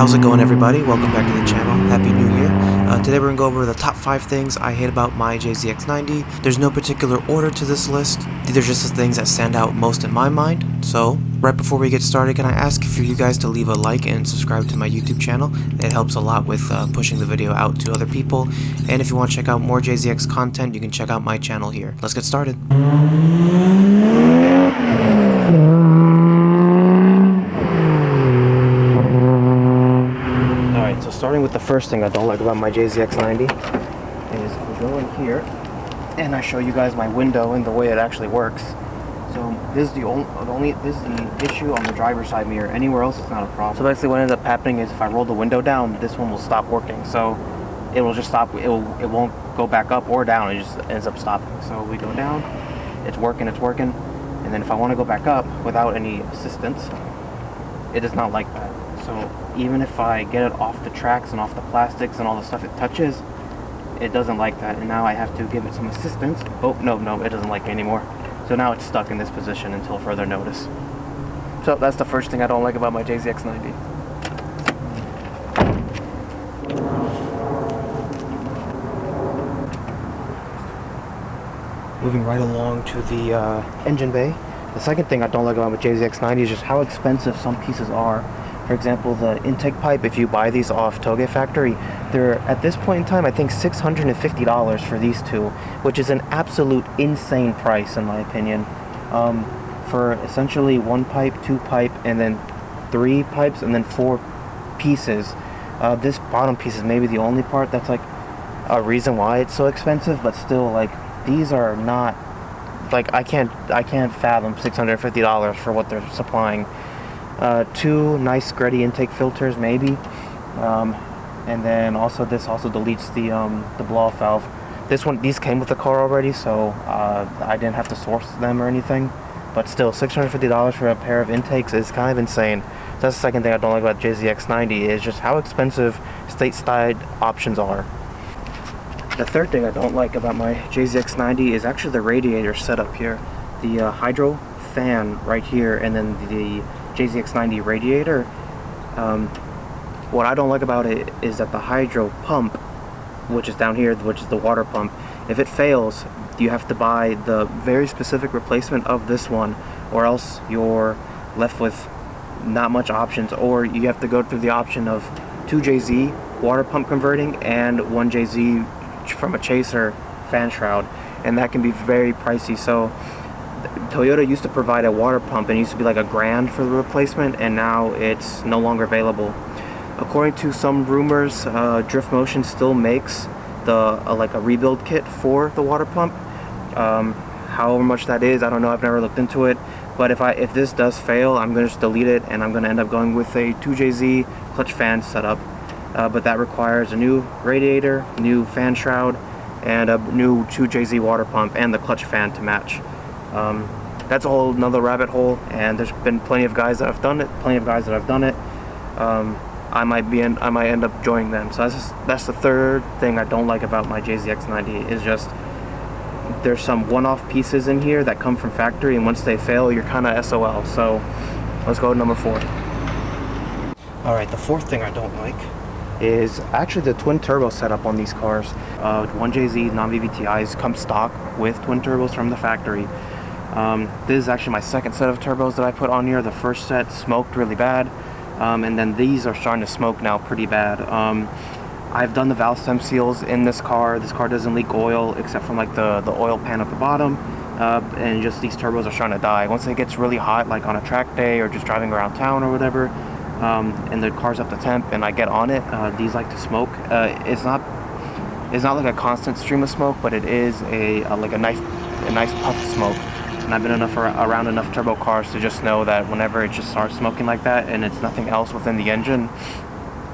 How's it going, everybody? Welcome back to the channel. Happy New Year. Today we're going to go over the top 5 things I hate about my JZX90. There's no particular order to this list. These are just the things that stand out most in my mind. So, right before we get started, can I ask for you guys to leave a like and subscribe to my YouTube channel? It helps a lot with pushing the video out to other people. And if you want to check out more JZX content, you can check out my channel here. Let's get started. So starting with the first thing I don't like about my JZX90 is we go in here and I show you guys my window and the way it actually works. So this is the issue on the driver's side mirror. Anywhere else it's not a problem. So basically what ends up happening is if I roll the window down, this one will stop working. So it will just stop. It won't go back up or down. It just ends up stopping. So we go down, it's working, and then if I want to go back up without any assistance, it does not like that. So even if I get it off the tracks and off the plastics and all the stuff it touches, it doesn't like that. And now I have to give it some assistance. Oh, no, it doesn't like it anymore. So now it's stuck in this position until further notice. So that's the first thing I don't like about my JZX90. Moving right along to the engine bay. The second thing I don't like about my JZX90 is just how expensive some pieces are. For example, the intake pipe, if you buy these off Toge Factory, they're at this point in time, I think $650 for these two, which is an absolute insane price in my opinion. For essentially one pipe, two pipe, and then three pipes, and then four pieces. This bottom piece is maybe the only part that's like a reason why it's so expensive, but still, like, these are not, like, I can't fathom $650 for what they're supplying. Two nice Greddy intake filters, maybe, and then also this also deletes the blow-off valve. These came with the car already, so I didn't have to source them or anything. But still, $650 for a pair of intakes is kind of insane. That's the second thing I don't like about JZX90 is just how expensive state-side options are. The third thing I don't like about my JZX90 is actually the radiator setup here. The hydro fan right here, and then the JZX90 radiator. What I don't like about it is that the hydro pump, which is down here, which is the water pump, if it fails, you have to buy the very specific replacement of this one, or else you're left with not much options, or you have to go through the option of 2 JZ water pump converting and 1 JZ from a chaser fan shroud, and that can be very pricey. So Toyota used to provide a water pump and it used to be like $1,000 for the replacement, and now it's no longer available. According to some rumors, Drift Motion still makes like a rebuild kit for the water pump. However much that is, I don't know, I've never looked into it. But if this does fail, I'm gonna just delete it, and I'm gonna end up going with a 2JZ clutch fan setup. But that requires a new radiator, new fan shroud, and a new 2JZ water pump and the clutch fan to match. That's a whole another rabbit hole, and there's been plenty of guys that have done it. I might end up joining them. So that's the third thing I don't like about my JZX90 is just there's some one-off pieces in here that come from factory, and once they fail, you're kind of SOL. So let's go to number 4. All right, the fourth thing I don't like is actually the twin turbo setup on these cars. 1JZ non-VVTIs come stock with twin turbos from the factory. This is actually my second set of turbos that I put on here. The first set smoked really bad, and then these are starting to smoke now pretty bad. I've done the valve stem seals in this car. This car doesn't leak oil except from like the oil pan at the bottom, and just these turbos are starting to die. Once it gets really hot, like on a track day or just driving around town or whatever, and the car's up to temp and I get on it, these like to smoke. It's not like a constant stream of smoke, but it is like a nice puff of smoke. And I've been around enough turbo cars to just know that whenever it just starts smoking like that and it's nothing else within the engine,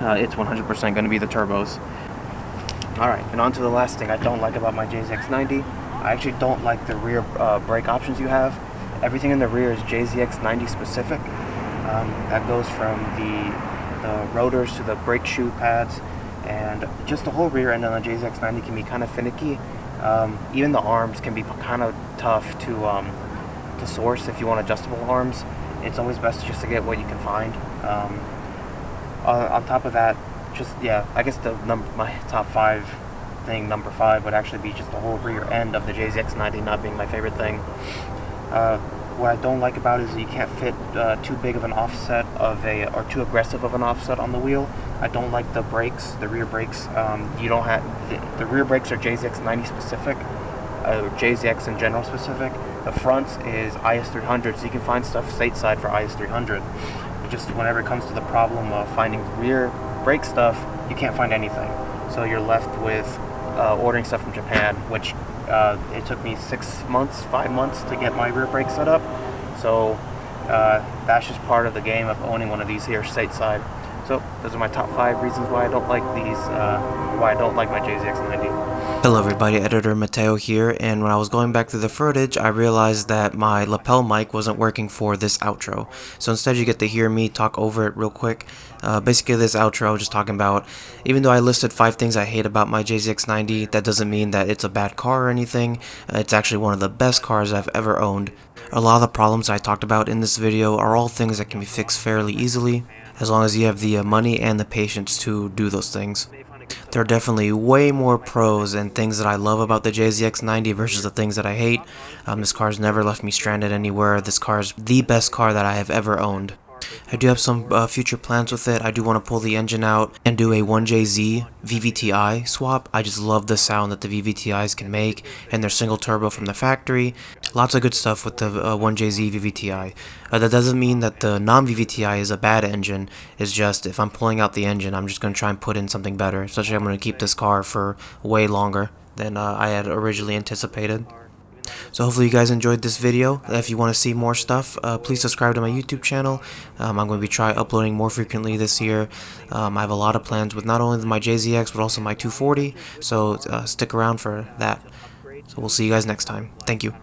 it's 100% going to be the turbos. Alright, and on to the last thing I don't like about my JZX90. I actually don't like the rear brake options you have. Everything in the rear is JZX90 specific. That goes from the rotors to the brake shoe pads, and just the whole rear end on the JZX90 can be kind of finicky. Even the arms can be kind of tough to source if you want adjustable arms. It's always best just to get what you can find. On top of that, just yeah, I guess my top five thing, number five, would actually be just the whole rear end of the JZX90 not being my favorite thing. What I don't like about it is you can't fit too big of an offset or too aggressive of an offset on the wheel. I don't like the brakes, the rear brakes. You don't have the rear brakes are JZX90 specific, JZX in general specific. The front is IS300, so you can find stuff stateside for IS300. Just whenever it comes to the problem of finding rear brake stuff, you can't find anything. So you're left with ordering stuff from Japan, which it took me 5 months to get my rear brake set up. So that's just part of the game of owning one of these here stateside. So those are my top 5 reasons why I don't like why I don't like my JZX90. Hello everybody, Editor Mateo here, and when I was going back through the footage, I realized that my lapel mic wasn't working for this outro. So instead you get to hear me talk over it real quick. Basically this outro I was just talking about, even though I listed 5 things I hate about my JZX90, that doesn't mean that it's a bad car or anything. It's actually one of the best cars I've ever owned. A lot of the problems I talked about in this video are all things that can be fixed fairly easily, as long as you have the money and the patience to do those things. There are definitely way more pros and things that I love about the JZX90 versus the things that I hate. This car's never left me stranded anywhere. This car is the best car that I have ever owned. I do have some future plans with it. I do want to pull the engine out and do a 1JZ VVTi swap. I just love the sound that the VVTis can make, and their single turbo from the factory. Lots of good stuff with the 1JZ VVTi. That doesn't mean that the non-VVTi is a bad engine. It's just if I'm pulling out the engine, I'm just going to try and put in something better. Especially I'm going to keep this car for way longer than I had originally anticipated. So hopefully you guys enjoyed this video. If you want to see more stuff, please subscribe to my YouTube channel. I'm going to be uploading more frequently this year. I have a lot of plans with not only my JZX but also my 240, so stick around for that. So we'll see you guys next time. Thank you.